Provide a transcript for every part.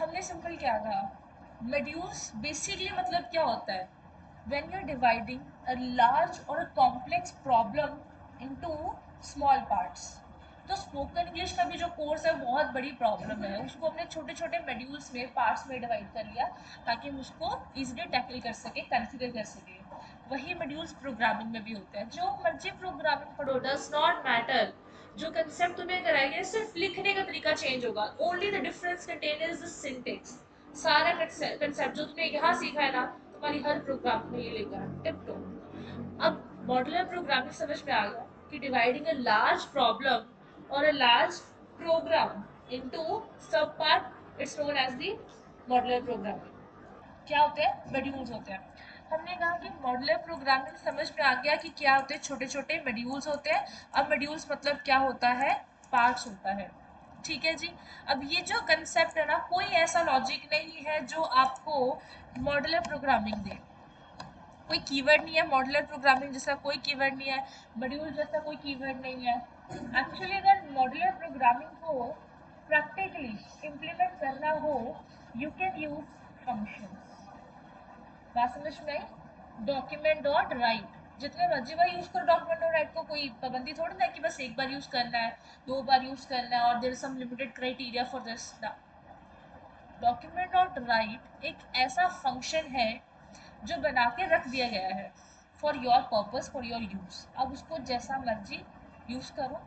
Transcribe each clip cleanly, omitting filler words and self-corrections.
हमने सिंपल क्या कहा, मॉड्यूल्स बेसिकली मतलब क्या होता है, when you're dividing a large or a complex problem into small parts। तो स्पोकन इंग्लिश का भी जो कोर्स है बहुत बड़ी प्रॉब्लम है, उसको हमने छोटे छोटे मॉड्यूल्स में पार्ट्स में डिवाइड कर लिया ताकि हम उसको इजीली टैकल कर सके, कॉन्फ़िगर कर सके। वही मॉड्यूल्स प्रोग्रामिंग में भी होते हैं। जो मर्जी प्रोग्रामिंग पढ़ो, डज नॉट मैटर, जो कंसेप्ट तुम्हें कराएंगे सिर्फ लिखने का तरीका चेंज होगा। Only the difference content is the syntax. सारा कंसेप्ट जो तुमने यहाँ सीखा है ना, तुम्हारी हर प्रोग्राम में ये लेकर टिप टॉप। अब मॉड्यूलर प्रोग्रामिंग समझ में आ गया कि डिवाइडिंग अ लार्ज प्रॉब्लम और a large program into sub part, it's known as the modular programming. क्या होते हैं, मॉड्यूल्स होते हैं। हमने कहा कि मॉड्यूलर प्रोग्रामिंग समझ में आ गया कि क्या होते हैं, छोटे छोटे मॉड्यूल्स होते हैं। अब मॉड्यूल्स मतलब क्या होता है, पार्ट्स होता है। ठीक है जी। अब ये जो कंसेप्ट है ना, कोई ऐसा लॉजिक नहीं है जो आपको मॉड्यूलर प्रोग्रामिंग दे। कोई कीवर्ड नहीं है मॉड्यूलर प्रोग्रामिंग जैसा, कोई कीवर्ड नहीं है मॉड्यूल जैसा, कोई कीवर्ड नहीं है। एक्चुअली अगर मॉड्यूलर प्रोग्रामिंग को प्रैक्टिकली इम्प्लीमेंट करना हो, यू कैन यूज फंक्शंस। बात समझ में आई। डॉक्यूमेंट डॉट राइट, जितने मर्जी बार यूज करो डॉक्यूमेंट डॉट राइट को, कोई पाबंदी थोड़ी ना है कि बस एक बार यूज करना है, दो बार यूज करना है और there is some limited criteria for this ना। डॉक्यूमेंट डॉट राइट एक ऐसा फंक्शन है जो बना के रख दिया गया है for your purpose, for your use. अब उसको जैसा मर्जी यूज करो।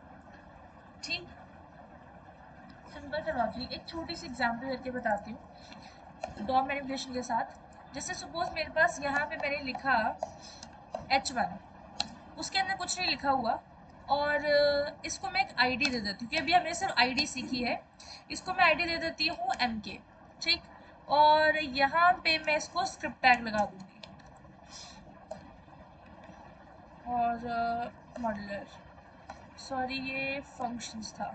ठीक, सिंपल सा लॉजिक, एक छोटी सी एग्जांपल करके बताती हूँ डॉ मैनिपुलेशन के साथ। जैसे सपोज मेरे पास यहाँ पे मैंने लिखा H1, उसके अंदर कुछ नहीं लिखा हुआ, और इसको मैं एक आईडी दे देती हूँ कि अभी हमने सिर्फ आईडी सीखी है। इसको मैं आईडी दे देती हूँ MK। ठीक, और यहाँ पे मैं इसको स्क्रिप्ट टैग लगा दूंगी और मॉड्यूलर, सॉरी ये फंक्शंस था,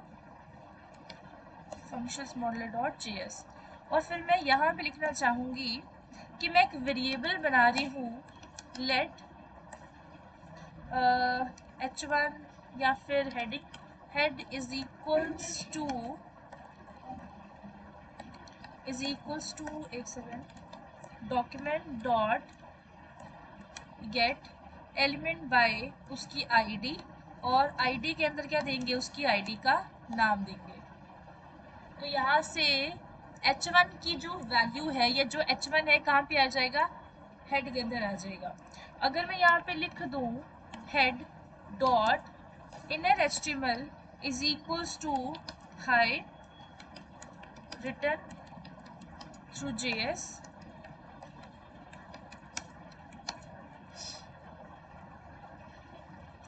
फंक्शंस मॉड्यूलर डॉट जेएस। और फिर मैं यहाँ पे लिखना चाहूँगी कि मैं एक वेरिएबल बना रही हूँ, लेट H1 या फिर heading, head is equals to एक second, document dot get element by उसकी आईडी, और आईडी के अंदर क्या देंगे, उसकी आईडी का नाम देंगे। तो यहाँ से H1 की जो वैल्यू है, या जो H1 है कहाँ पे आ जाएगा, हेड के अंदर आ जाएगा। अगर मैं यहाँ पे लिख दूँ head dot inner HTML is equals to hi return through JS,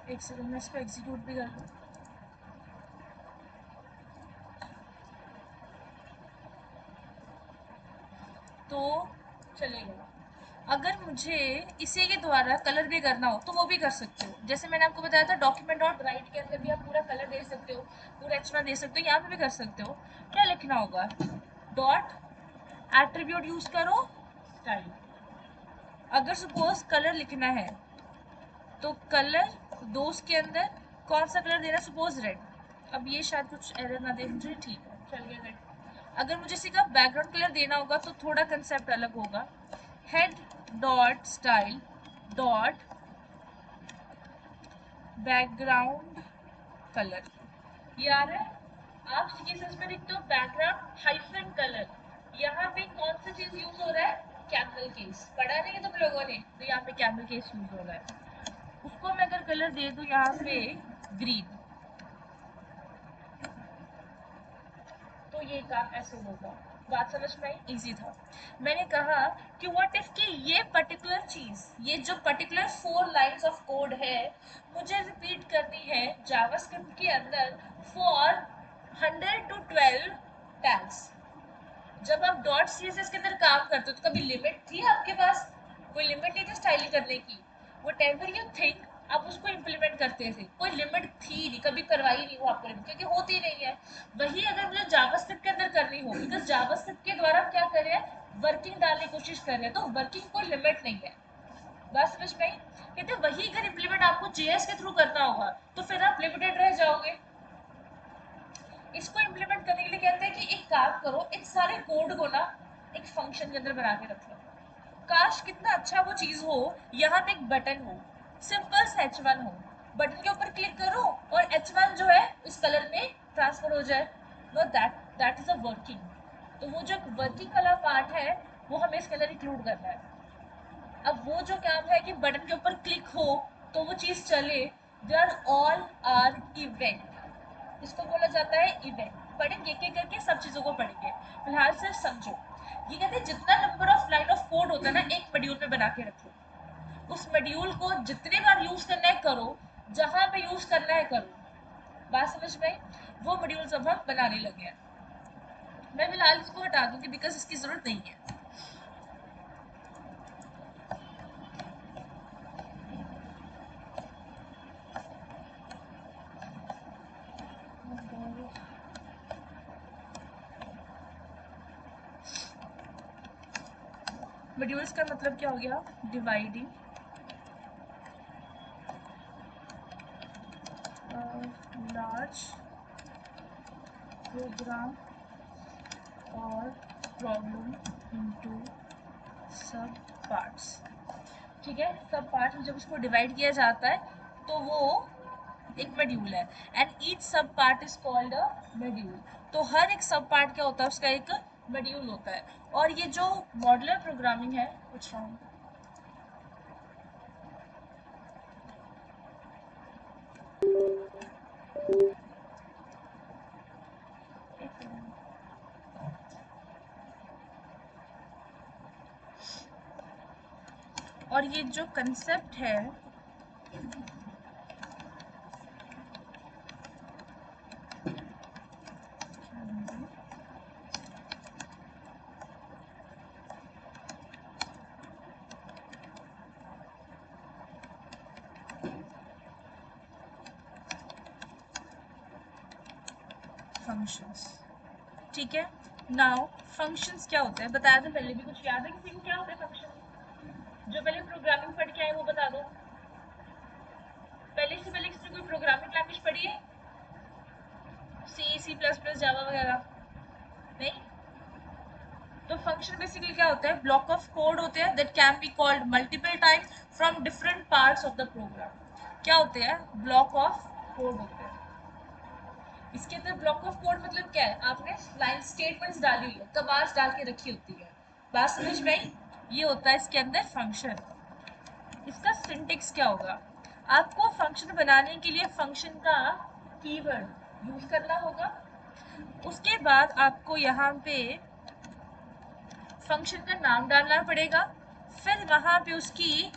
एक सेकंड मैं इसको एग्जीक्यूट भी कर लूँ। तो चलेगा। अगर मुझे इसी के द्वारा कलर भी करना हो तो वो भी कर सकते हो। जैसे मैंने आपको बताया था डॉक्यूमेंट डॉट राइट के अंदर भी आप पूरा कलर दे सकते हो, पूरा H1 दे सकते हो, यहाँ पे भी कर सकते हो। क्या लिखना होगा, डॉट एट्रीब्यूट यूज करो स्टाइल। अगर सपोज कलर लिखना है तो कलर दोष के अंदर कौन सा कलर देना, सपोज रेड। अब ये शायद कुछ एरर ना दे मुझे, ठीक है चल गया रेड। अगर मुझे इसी का बैकग्राउंड कलर देना होगा तो थोड़ा कंसेप्ट अलग होगा, head dot style dot background colour. ये आ रहा है, आप सीएसएस में लिखते हो बैकग्राउंड हाइफन कलर। यहाँ पे कौन सा चीज यूज हो रहा है, कैमल केस। पढ़ा नहीं है तुम लोगों ने, तो यहाँ पे कैमल केस यूज हो रहा है। उसको मैं अगर कलर दे दूं यहाँ पे ग्रीन, तो ये काम ऐसे होगा। बात समझ में आई, इजी था। मैंने कहा कि व्हाट इफ कि ये पर्टिकुलर चीज, ये जो पर्टिकुलर 4 लाइंस ऑफ कोड है, मुझे रिपीट करनी है जावास्क्रिप्ट के अंदर फॉर 100 to 12 टैग्स। जब आप डॉट सीएसएस के अंदर काम करते हो तो कभी लिमिट थी आपके पास, कोई लिमिट नहीं थी स्टाइलिंग करने की। वट एवर यू थिंक आप उसको इम्प्लीमेंट करते थे, कोई लिमिट थी नहीं, कभी करवाई नहीं वो आपको लिमिट, क्योंकि होती नहीं है। वही अगर मुझे जावास्क्रिप्ट के अंदर करनी हो, बिकॉज जावास्क्रिप्ट के द्वारा क्या कर रहे हैं, वर्किंग डालने की कोशिश कर रहे हैं, तो वर्किंग कोई लिमिट नहीं है। बस समझ में आई। कहते वही अगर इम्प्लीमेंट आपको जेएस के थ्रू करना होगा तो फिर आप लिमिटेड रह जाओगे। इसको इम्प्लीमेंट करने के लिए कहते हैं कि एक काम करो, इन सारे कोड को ना एक फंक्शन के अंदर बना के रख लो। काश कितना अच्छा वो चीज हो, यहाँ पे एक बटन हो, सिंपल सा H1 हो, बटन के ऊपर क्लिक करो और H1 जो है इस कलर में ट्रांसफर हो जाए। No, that is a working. तो वो जो वर्किंग वाला पार्ट है वो हमें इसके अंदर इंक्लूड करना है। अब वो जो काम है कि बटन के ऊपर क्लिक हो तो वो चीज चले, they are all are event. इसको बोला जाता है इवेंट। पढ़ेंगे एक एक करके सब चीजों को पढ़ेंगे, फिलहाल सिर्फ समझो। ये कहते हैं जितना number of line of code होता है ना एक मॉड्यूल में बना के रखो, उस मॉड्यूल को जितने बार यूज करना है करो, जहां पे यूज करना है करो। बात समझ में आई? वो मॉड्यूल्स अब हम बनाने लगे हैं। मैं फिलहाल इसको हटा दूंगी बिकॉज इसकी जरूरत नहीं है। मॉड्यूल्स का मतलब क्या हो गया? डिवाइडिंग लार्ज प्रोग्राम और प्रॉब्लम इनटू सब पार्ट्स। ठीक है, सब पार्ट्स में जब उसको डिवाइड किया जाता है तो वो एक मॉड्यूल है। एंड ईच सब part is called a module. तो हर एक सब पार्ट क्या होता है? उसका एक मॉड्यूल होता है। और ये जो मॉड्यूलर प्रोग्रामिंग है, कुछ रॉन्ग, और ये जो कंसेप्ट है फंक्शंस। ठीक है, नाउ फंक्शंस क्या होता है बताया था पहले भी। कुछ याद है किसी को क्या होता है फंक्शन? जो पहले प्रोग्रामिंग पढ़ के आए वो बता दो। पहले से पहले किसी ने कोई प्रोग्रामिंग लैंग्वेज पढ़ी है? सी, सी प्लस प्लस, जावा वगैरह? नहीं? तो फंक्शन बेसिकली क्या होता है? ब्लॉक ऑफ कोड होते हैं that can be called multiple time from different parts of the program. क्या होते हैं? ब्लॉक ऑफ कोड होते हैं। इसके अंदर ब्लॉक ऑफ कोड मतलब क्या है? आपने लाइन स्टेटमेंट्स डाली हुई है, कमांड्स डाल के रखी होती है। बात समझ में आई? ये होता है इसके अंदर फंक्शन। इसका सिंटेक्स क्या होगा? आपको फंक्शन बनाने के लिए फंक्शन का कीवर्ड यूज करना होगा। उसके बाद आपको यहाँ पे फंक्शन का नाम डालना पड़ेगा। फिर वहाँ पे उसकी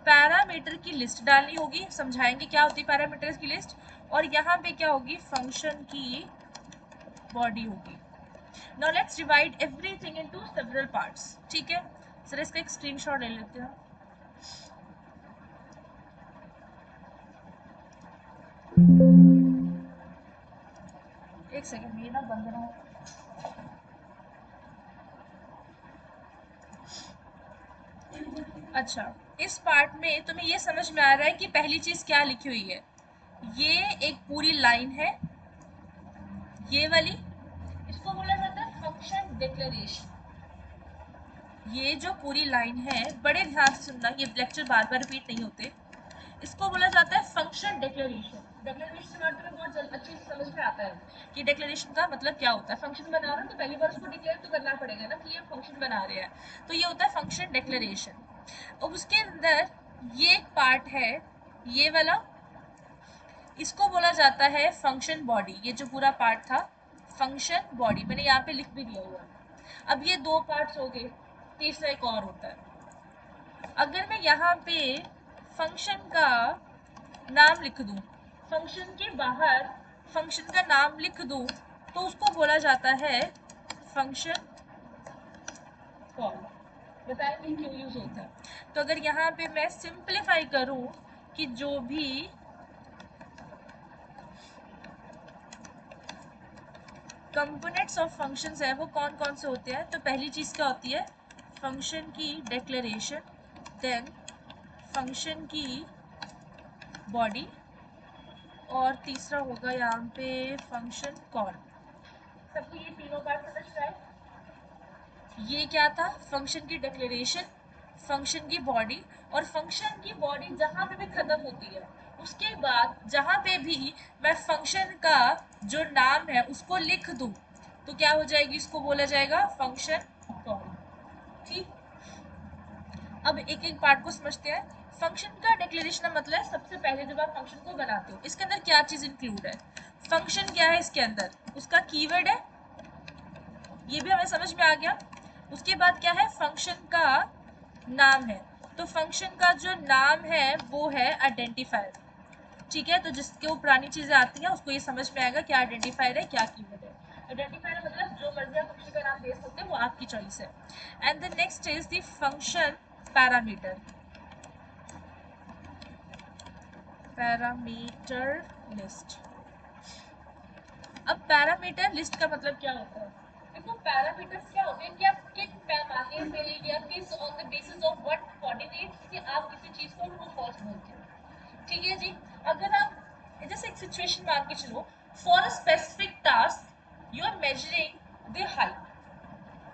पैरामीटर की लिस्ट डालनी होगी। समझाएंगे क्या होती है पैरामीटर्स की लिस्ट। और यहाँ पे क्या होगी? फंक्शन की बॉडी होगी। Now let's divide everything into several parts. ठीक है, सर इसका एक स्क्रीनशॉट ले लेते हैं। एक सेकंड, ये ना बंद ना हो। अच्छा, इस पार्ट में तुम्हें ये समझ में आ रहा है कि पहली चीज क्या लिखी हुई है? ये एक पूरी लाइन है, ये वाली। इसको बोला जाता है फंक्शन डिक्लेरेशन। ये जो पूरी लाइन है, बड़े ध्यान से सुनना, ये लेक्चर बार बार रिपीट नहीं होते। इसको बोला जाता है फंक्शन डिक्लेरेशन। डिक्लेरेशन से तुम्हें बहुत अच्छे से समझ में आता है कि डिक्लेरेशन का मतलब क्या होता है। फंक्शन बना रहा है तो पहली बार उसको डिक्लेयर तो करना पड़ेगा ना कि ये फंक्शन बना रहे हैं। तो ये होता है फंक्शन डिक्लेरेशन। अब उसके अंदर ये एक पार्ट है, ये वाला, इसको बोला जाता है फंक्शन बॉडी। ये जो पूरा पार्ट था फंक्शन बॉडी, मैंने यहाँ पे लिख भी दिया हुआ है। अब ये दो पार्ट्स हो गए, तीसरा एक और होता है। अगर मैं यहाँ पे फंक्शन का नाम लिख दूं, फंक्शन के बाहर फंक्शन का नाम लिख दूं, तो उसको बोला जाता है फंक्शन कॉल। बताएंगे क्यों यूज होता है। तो अगर यहाँ पे मैं सिंप्लीफाई करूं कि जो भी कंपोनेंट्स ऑफ फंक्शंस है वो कौन कौन से होते हैं, तो पहली चीज क्या होती है? फंक्शन की डिक्लेरेशन, देन फंक्शन की बॉडी, और तीसरा होगा यहाँ पे फंक्शन कॉल। सबको ये तीनों पार्ट समझ में आए? ये क्या था? फंक्शन की डिक्लेरेशन, फंक्शन की बॉडी, और फंक्शन की बॉडी जहां पे भी खत्म होती है उसके बाद जहां पे भी मैं फंक्शन का जो नाम है उसको लिख दूं तो क्या हो जाएगी, इसको बोला जाएगा फंक्शन कॉल। ठीक, अब एक एक पार्ट को समझते हैं। फंक्शन का डिक्लेरेशन का मतलब है सबसे पहले जब आप फंक्शन को बनाते हो इसके अंदर क्या चीज इंक्लूड है। फंक्शन क्या है इसके अंदर, उसका कीवर्ड है, ये भी हमें समझ में आ गया। उसके बाद क्या है, फंक्शन का नाम है, तो फंक्शन का जो नाम है वो है आइडेंटिफायर। ठीक है, तो जिसके वो पुरानी चीजें आती हैं उसको ये समझ में आएगा क्या आइडेंटिफायर है क्या कीवर्ड है। आइडेंटिफायर मतलब जो मर्जी आप फंक्शन का नाम दे सकते हैं, वो आपकी चॉइस है। And the next is the function parameter. Parameter list. अब पैरामीटर लिस्ट का मतलब क्या होता है? देखो पैरामीटर्स क्या होते हैं कि आप किस पैमाने पे या किस on the basis of what coordinates कि आप किसी चीज को ट्रू फॉल्स बोलते हो। ठीक है जी, अगर आप जैसे एक सिचुएशन मान के चलो, for a specific task you are measuring the height.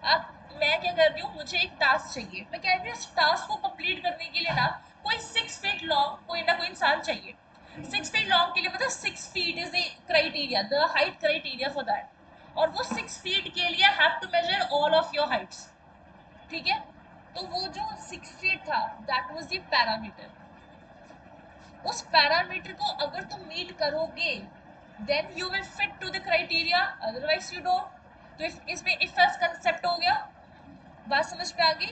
अब मैं क्या कर रही हूँ, मुझे एक टास्क चाहिए, मैं कह रही हूँ इस टास्क को कंप्लीट करने के लिए ना कोई 6 फीट लॉन्ग कोई ना कोई इंसान चाहिए। 6 फीट लॉन्ग के लिए मतलब 6 feet is the criteria, the height criteria for that, और वो 6 फीट के लिए have to measure all of your heights. ठीक है, तो वो जो 6 फीट था दैट वाज द पैरामीटर। उस पैरामीटर को अगर तुम मीट करोगे then you will fit to the criteria, otherwise you don't. तो इसमें इफ एल्स कंसेप्ट हो गया, बात समझ में आ गई,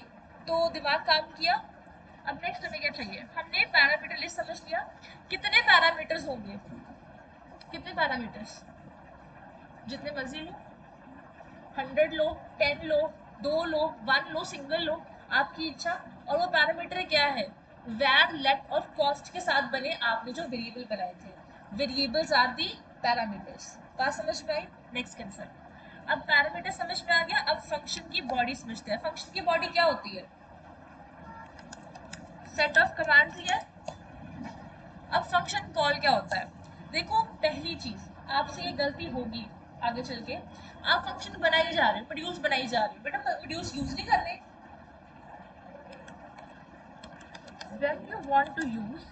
तो दिमाग काम किया। अब नेक्स्ट हमें क्या चाहिए, हमने पैरामीटर लिस्ट समझ लिया, कितने पैरामीटर्स होंगे, कितने पैरामीटर्स, जितने मर्जी लो, 100 लो, 10 लो, 2 लो, 1 लो, सिंगल लो, आपकी इच्छा। और वो पैरामीटर क्या है, वैर लेट और कॉस्ट के साथ बने आपने जो वेरिएबल बनाए थे, वेरिएबल्स आर दी पैरामीटर्स। बात समझ में आई? नेक्स्ट कंसेप्ट, अब पैरामीटर समझ में आ गया, अब फंक्शन की बॉडी समझते हैं। फंक्शन की बॉडी क्या होती है, सेट ऑफ कमांड्स ही है। अब फंक्शन कॉल क्या होता है, देखो पहली चीज आपसे ये गलती होगी आगे चल के, आप फंक्शन बनाए जा रहे हो, प्रोड्यूस बनाई जा रही हो, बेटा प्रोड्यूस यूज नहीं कर रहे। When you want to use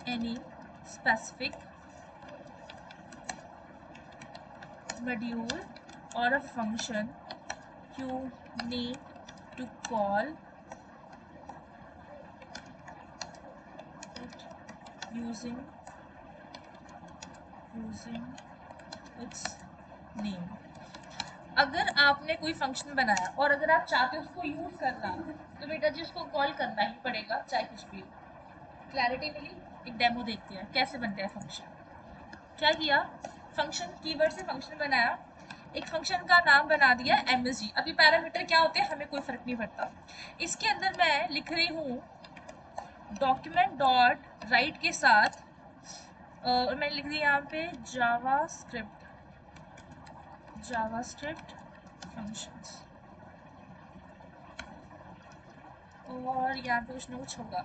any specific module or a function, you need to call it using its name। अगर आपने कोई फंक्शन बनाया और अगर आप चाहते हो उसको यूज करना, तो बेटा जी उसको कॉल करना ही पड़ेगा चाहे कुछ भी। क्लैरिटी मिली? एक डेमो देखते हैं कैसे बनता है फंक्शन। क्या किया, फंक्शन कीवर्ड से फंक्शन बनाया, एक फंक्शन का नाम बना दिया msg। अभी पैरामीटर क्या होते हैं हमें कोई फर्क नहीं पड़ता। इसके अंदर मैं लिख रही हूँ डॉक्यूमेंट डॉट राइट के साथ, और मैंने लिख दी यहाँ पे जावास्क्रिप्ट फंक्शंस, और यहाँ पे कुछ ना कुछ होगा।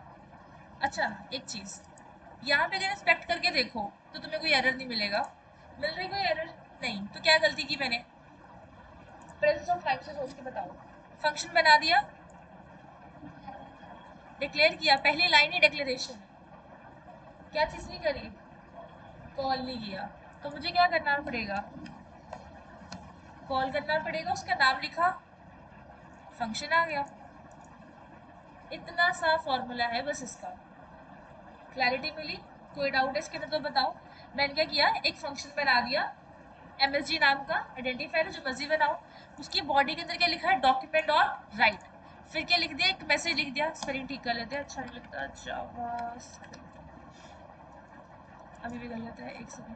अच्छा एक चीज, यहाँ पे अगर इंस्पेक्ट करके देखो तो तुम्हें कोई एरर नहीं मिलेगा, मिल रही कोई एरर नहीं, तो क्या गलती की मैंने, प्रेजेंस ऑफ टाइप से सोच के बताओ। फंक्शन बना दिया, डिक्लेयर किया, पहली लाइन ही डिक्लेरेशन, क्या चीज नहीं करी, कॉल नहीं किया, तो मुझे क्या करना पड़ेगा, कॉल करना पड़ेगा, उसका नाम लिखा, फंक्शन आ गया। इतना सा फॉर्मूला है बस इसका। क्लैरिटी मिली? कोई डाउट है इसके अंदर तो बताओ। मैंने क्या किया, एक फंक्शन बना दिया msg नाम का, आइडेंटिफायर जो मर्जी बनाओ, उसकी बॉडी के अंदर क्या लिखा है, डॉक्यूमेंट डॉट राइट, फिर क्या लिख दिया, एक मैसेज लिख दिया, स्पेलिंग ठीक कर लेते हैं, अच्छा नहीं लगता जावास्क्रिप्ट, अभी भी गलत है, एक सेकंड।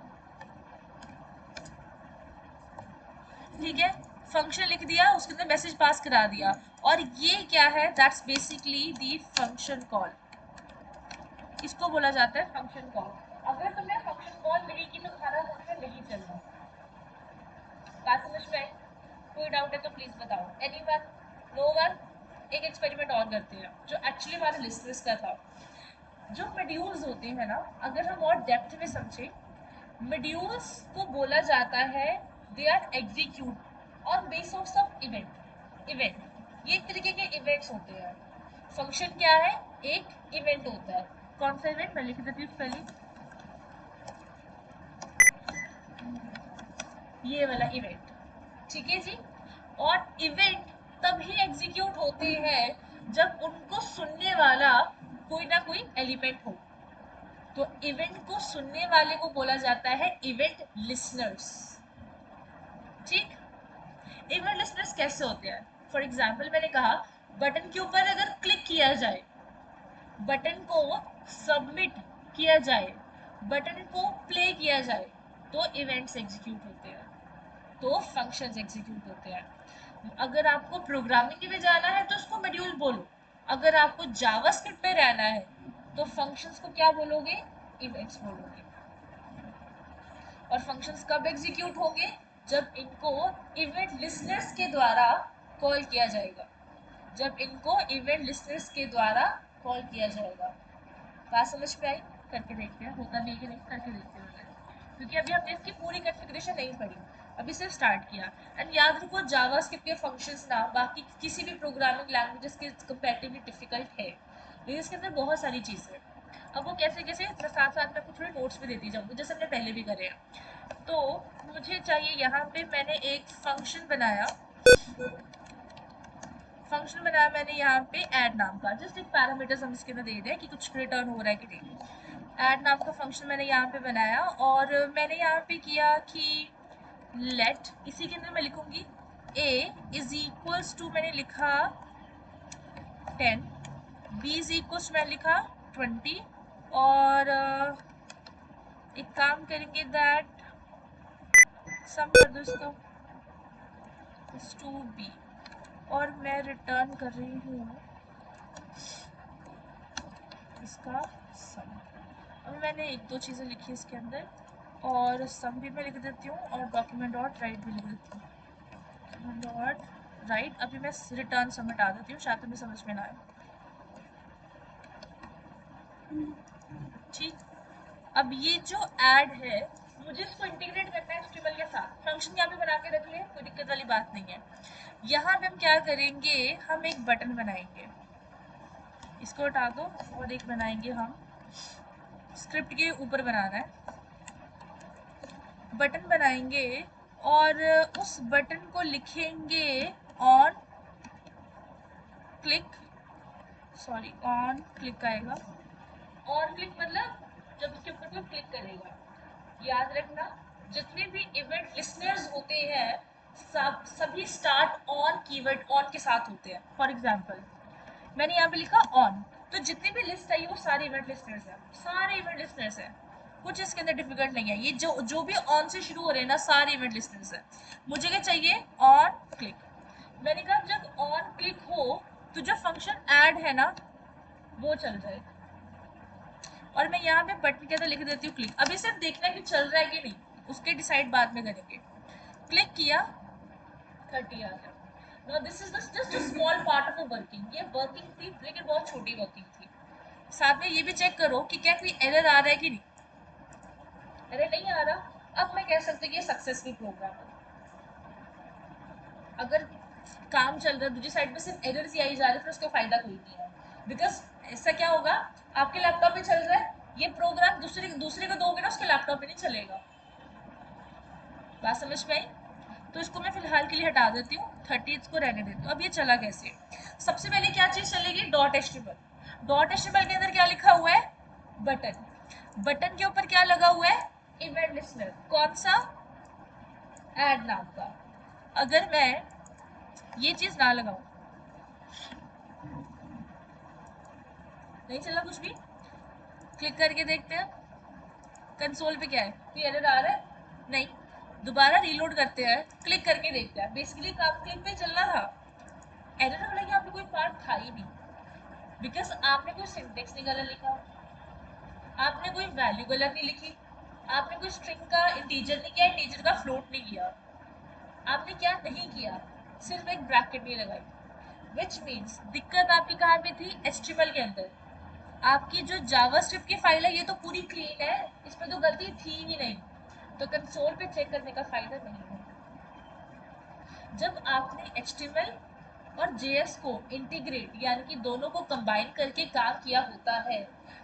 ठीक है, फंक्शन लिख दिया, उसके अंदर मैसेज पास करा दिया, और ये क्या है, that's basically the function call, इसको बोला जाता है फंक्शन कॉल। अगर तुमने फंक्शन कॉल नहीं की तो खाना फंक्शन नहीं चलना। बात समझ में आई? कोई डाउट है तो प्लीज बताओ, एनीवन, नो वन। एक एक्सपेरिमेंट और करते हैं जो एक्चुअली हमारे लिस्टर्स का था। जो मॉड्यूल्स होते हैं ना, अगर हम और डेप्थ में समझें, मॉड्यूल्स को बोला जाता है they are execute on base of some event. ये एक तरीके के इवेंट्स होते हैं। फंक्शन क्या है? एक इवेंट होता है। कौन सा इवेंट? मैं लिख देती हूँ पहले, ये वाला इवेंट। ठीक है जी। और इवेंट तभी एग्जीक्यूट होते हैं जब उनको सुनने वाला कोई ना कोई एलिमेंट हो। तो इवेंट को सुनने वाले को बोला जाता है इवेंट लिसनर्स। ठीक। इवेंट लिसनर्स कैसे होते हैं? फॉर एग्जाम्पल मैंने कहा बटन के ऊपर अगर क्लिक किया जाए, बटन को सबमिट किया जाए, बटन को प्ले किया जाए, तो इवेंट्स एग्जीक्यूट होते हैं, तो फंक्शंस एग्जीक्यूट होते हैं। अगर आपको प्रोग्रामिंग में जाना है तो उसको मॉड्यूल बोलो। अगर आपको जावास्क्रिप्ट पे रहना है तो फंक्शंस को क्या बोलोगे? इवेंट्स बोलोगे। और फंक्शंस कब एग्जीक्यूट होंगे? जब इनको इवेंट लिसनर्स के द्वारा कॉल किया जाएगा। जब इनको इवेंट लिसनर्स के द्वारा कॉल किया जाएगा। बात समझ में आई? करके देखते हैं होता भी है कि नहीं, करके देखते हैं। क्योंकि अभी हमने इसकी पूरी कॉन्फ़िगरेशन नहीं पढ़ी, अभी सिर्फ स्टार्ट किया। एंड याद रखो जावास्क्रिप्ट के फंक्शंस ना बाकी किसी भी प्रोग्रामिंग लैंग्वेजेस के कंपैरेटिवली डिफिकल्ट है, लेकिन इसके अंदर बहुत सारी चीज़ें हैं। अब वो कैसे कैसे मैं साथ साथ में आपको थोड़े नोट्स भी देती जाऊँगी, जैसे हमने पहले भी करे हैं। तो मुझे चाहिए, यहाँ पे मैंने एक फंक्शन बनाया मैंने यहाँ पे ऐड नाम का। जस्ट एक पैरामीटर्स हम इसके अंदर दे दें कि कुछ रिटर्न हो रहा है कि नहीं। ऐड नाम का फंक्शन मैंने यहाँ पे बनाया और मैंने यहाँ पे किया कि लेट, इसी के अंदर मैं लिखूंगी a इज इक्वल्स टू, मैंने लिखा 10, b इज इक्वल्स मैंने लिखा 20, और एक काम करेंगे दैट सम कर दो इसको इज टू b, और मैं रिटर्न कर रही हूँ इसका सम। अब मैंने एक दो चीज़ें लिखी इसके अंदर, और सम भी मैं लिख देती हूँ और डॉक्यूमेंट डॉट राइट भी लिख देती हूँ। डॉक्यूमेंट डॉट राइट, अभी मैं रिटर्न सम हटा देती हूँ, शायद तुम्हें समझ में ना आए। ठीक। अब ये जो ऐड है, मुझे इसको इंटीग्रेट करना है एचटीएमएल के साथ। फंक्शन यहाँ पे बना के रख लिया, कोई दिक्कत वाली बात नहीं है। यहाँ पे हम क्या करेंगे, हम एक बटन बनाएंगे, इसको हटा दो, और एक बनाएंगे हम, स्क्रिप्ट के ऊपर बनाना है, बटन बनाएंगे और उस बटन को लिखेंगे on click, sorry on click आएगा। ऑन क्लिक मतलब जब उसके ऊपर कोई क्लिक करेगा। याद रखना, जितने भी इवेंट लिसनर्स होते हैं सभी स्टार्ट ऑन कीवर्ड ऑन के साथ होते हैं। फॉर एग्जांपल मैंने यहाँ पे लिखा ऑन, तो जितनी भी लिस्ट आई वो सारे इवेंट लिसनर्स हैं, सारे इवेंट लिसनर्स हैं। कुछ इसके अंदर डिफिकल्ट नहीं है, ये जो जो भी ऑन से शुरू हो रहे हैं ना, सारे इवेंट लिसनर्स हैं। मुझे क्या चाहिए? On click. मैंने कहा जब ऑन क्लिक हो तो जो फंक्शन ऐड है ना वो चल जाएगा, और मैं यहाँ पे बटन के अंदर लिख देती हूँ क्लिक। अभी सिर्फ देखना है कि चल रहा है कि नहीं, उसके डिसाइड बाद में करेंगे। क्लिक किया, 30 आ गया। Now this is just a small part of a working. ये वर्किंग थी लेकिन बहुत छोटी वर्किंग थी। साथ में ये भी चेक करो कि क्या कोई एरर आ रहा है कि नहीं। एरर नहीं आ रहा, अब मैं कह सकती हूँ कि ये सक्सेसफुल प्रोग्राम है। अगर काम चल रहा है दूसरी साइड पे सिर्फ एरर्स ही आई जा रहे हैं, फिर उसका फायदा कोई नहीं है। बिकॉज इससे क्या होगा, आपके लैपटॉप पे चल रहा है ये प्रोग्राम, दूसरे दूसरे को दोगे ना उसके लैपटॉप पे नहीं चलेगा। बात समझ में आई? तो इसको मैं फिलहाल के लिए हटा देती हूँ, 30 इसको रहने देती हूँ। अब ये चला कैसे? सबसे पहले क्या चीज चलेगी? Dot HTML. डॉट एचटीएमएल के अंदर क्या लिखा हुआ है? बटन। बटन के ऊपर क्या लगा हुआ है? Event listener. कौन सा? ऐड नाम का। अगर मैं ये चीज ना लगाऊं, नहीं चला कुछ भी। क्लिक करके देखते हैं कंसोल पे क्या है, कोई एरर आ रहा है? नहीं। दोबारा रीलोड करते हैं, क्लिक करके देखते हैं, बेसिकली काम क्लिक पे चलना था। एरर वाला यहाँ पे कोई पार्ट था ही नहीं, बिकॉज आपने कोई सिंटेक्स नहीं गलत लिखा, आपने कोई वैल्यू गलत नहीं लिखी, आपने कोई स्ट्रिंग का इंटीजर नहीं किया, इंटीजर का फ्लोट नहीं किया, आपने क्या नहीं किया, सिर्फ एक ब्रैकेट नहीं लगाई। विच मीन्स दिक्कत आपकी कहाँ पे थी? एचटीएमएल के अंदर। आपकी जो जावास्क्रिप्ट की फाइल है ये तो पूरी क्लीन है, इसमें तो गलती थी ही नहीं, तो कंसोल पे चेक करने का फायदा नहीं है। जब आपने HTML और JS को इंटीग्रेट यानी कि दोनों को कंबाइन करके काम किया होता है,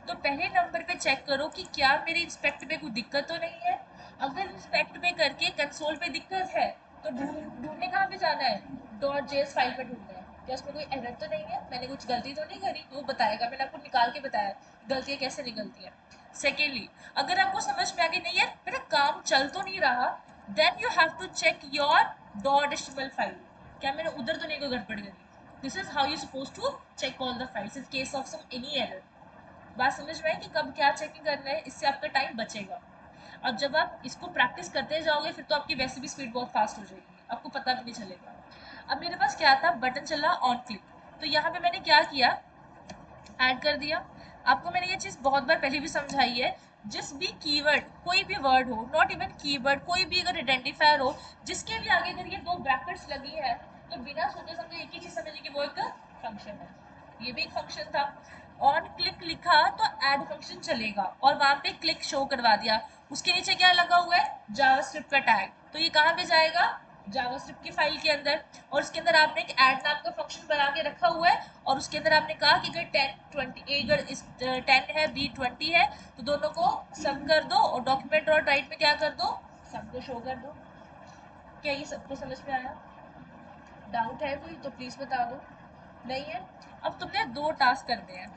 तो पहले नंबर पे चेक करो कि क्या मेरे इंस्पेक्ट में कोई दिक्कत तो नहीं है। अगर इंस्पेक्ट में करके कंसोल पे दिक्कत है तो ढूंढने कहाँ पे जाना है, .js फाइल पे ढूंढना है, क्या उसमें कोई एरर तो नहीं है, मैंने कुछ गलती तो नहीं करी, वो बताएगा, मैंने आपको निकाल के बताया गलतियाँ कैसे निकलती हैं। सेकेंडली, अगर आपको समझ में आ गई नहीं यार मेरा काम चल तो नहीं रहा, then you have to check your .html file, क्या मैंने उधर तो नहीं कोई गड़बड़ करी। This is how you suppose to check all the files in case of some any error. बात समझ में आई कि कब क्या चेकिंग करना है, इससे आपका टाइम बचेगा। और जब आप इसको प्रैक्टिस करते जाओगे फिर तो आपकी वैसे भी स्पीड बहुत फास्ट हो जाएगी, आपको पता भी नहीं चलेगा। अब मेरे पास क्या था, बटन चला ऑन क्लिक, तो यहाँ पे मैंने क्या किया, ऐड कर दिया। आपको मैंने ये चीज़ बहुत बार पहले भी समझाई है, जिस भी कीवर्ड, कोई भी वर्ड हो, नॉट इवन कीवर्ड, कोई भी अगर आइडेंटिफायर हो जिसके भी आगे अगर ये दो ब्रैकेट्स लगी है, तो बिना सोचे समझे एक ही चीज़ समझिए कि वो एक फंक्शन है। ये भी एक फंक्शन था। ऑन क्लिक लिखा तो ऐड फंक्शन चलेगा और वहां पे क्लिक शो करवा दिया, उसके नीचे क्या लगा हुआ है, जावास्क्रिप्ट का टैग, तो ये कहाँ पे जाएगा, जावास्क्रिप्ट की फाइल के अंदर। और उसके अंदर आपने एक ऐड नाम का फंक्शन बना के रखा हुआ है, और उसके अंदर आपने कहा कि अगर 10 20 अगर इस 10 है, बी 20 है, तो दोनों को सम कर दो और डॉक्यूमेंट और राइट में क्या कर दो, सम को शो कर दो। क्या ये सबको समझ में आया? डाउट है कोई तो प्लीज बता दो। नहीं है? अब तुमने दो टास्क करने हैं।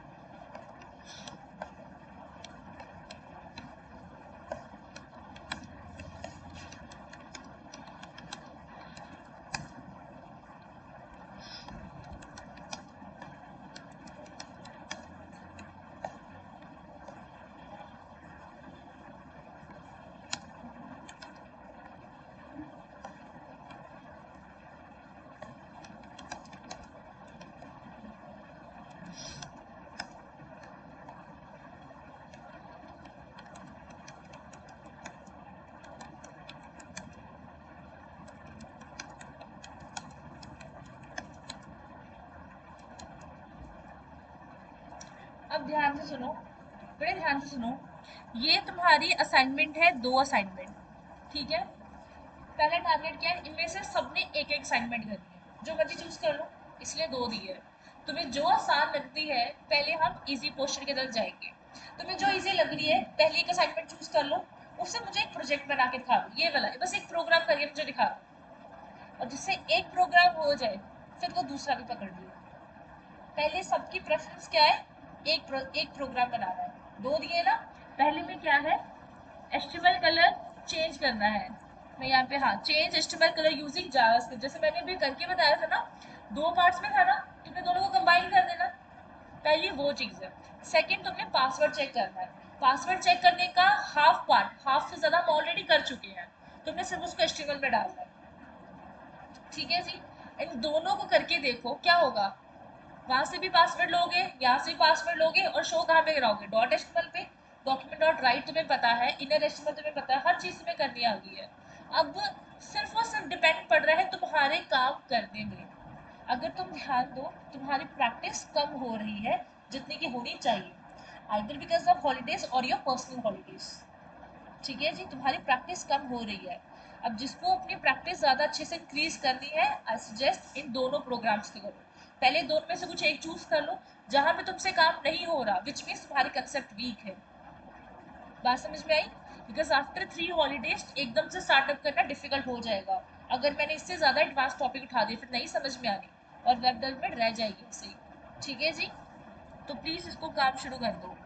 अब ध्यान से सुनो, बड़े ध्यान से सुनो। ये तुम्हारी असाइनमेंट है, दो असाइनमेंट, ठीक है। पहला टारगेट क्या है, इनमें से सबने एक एक असाइनमेंट करनी है, जो मर्जी चूज कर लो, इसलिए दो दी है। तुम्हें जो आसान लगती है पहले हम इजी पोर्शन की तरफ जाएंगे। तुम्हें जो इजी लग रही है पहले एक असाइनमेंट चूज कर लो, उससे मुझे एक प्रोजेक्ट बना के दिखा दो, ये वाला बस एक प्रोग्राम करके मुझे दिखा दो। और जिससे एक प्रोग्राम हो जाए फिर वो दूसरा भी पकड़ लियो। पहले सबकी प्रेफरेंस क्या है, एक प्रोग्राम बनाना है, दो दिए ना। पहले में क्या है, एचटीएमएल कलर चेंज करना है। मैं यहाँ पे, हाँ, change HTML colour using JavaScript, जैसे मैंने भी करके बताया था ना, दो पार्ट्स में था ना, तुमने दोनों को कंबाइन कर देना। पहली वो चीज़ है। सेकंड, तुमने पासवर्ड चेक करना है। पासवर्ड चेक करने का हाफ पार्ट, हाफ से ज़्यादा हम ऑलरेडी कर चुके हैं, तुमने सिर्फ उसको एचटीएमएल में डालना है। ठीक है जी। इन दोनों को करके देखो क्या होगा, वहां से भी पासवर्ड लोगे, यहाँ से भी पासवर्ड लोगे, और शो कहाँ पे कराओगे, .html पे। डॉक्यूमेंट डॉट राइट तुम्हें पता है, इनर एचटीएमएल तुम्हें पता है, हर चीज तुम्हें करनी आ गई है। अब सिर्फ और सिर्फ डिपेंड पड़ रहा है तुम्हारे काम करने में। अगर तुम ध्यान दो, तुम्हारी प्रैक्टिस कम हो रही है जितनी की होनी चाहिए, आइदर बिकॉज ऑफ हॉलीडेज और योर पर्सनल हॉलीडेज। ठीक है जी, तुम्हारी प्रैक्टिस कम हो रही है। अब जिसको अपनी प्रैक्टिस ज़्यादा अच्छे से इंक्रीज करनी है, आई सजेस्ट इन दोनों प्रोग्राम्स को करो। पहले दोनों में से कुछ एक चूज कर लो, जहां पे तुमसे काम नहीं हो रहा, विच मीन्स तुम्हारी कंसेप्ट वीक है। बात समझ में आई? बिकॉज आफ्टर 3 हॉलीडेज एकदम से स्टार्टअप करना डिफिकल्ट हो जाएगा, अगर मैंने इससे ज़्यादा एडवांस टॉपिक उठा दिए फिर नहीं समझ में आनी और वेब डेवलपमेंट रह जाएगी ऐसे ही। ठीक है जी, तो प्लीज़ इसको काम शुरू कर दो।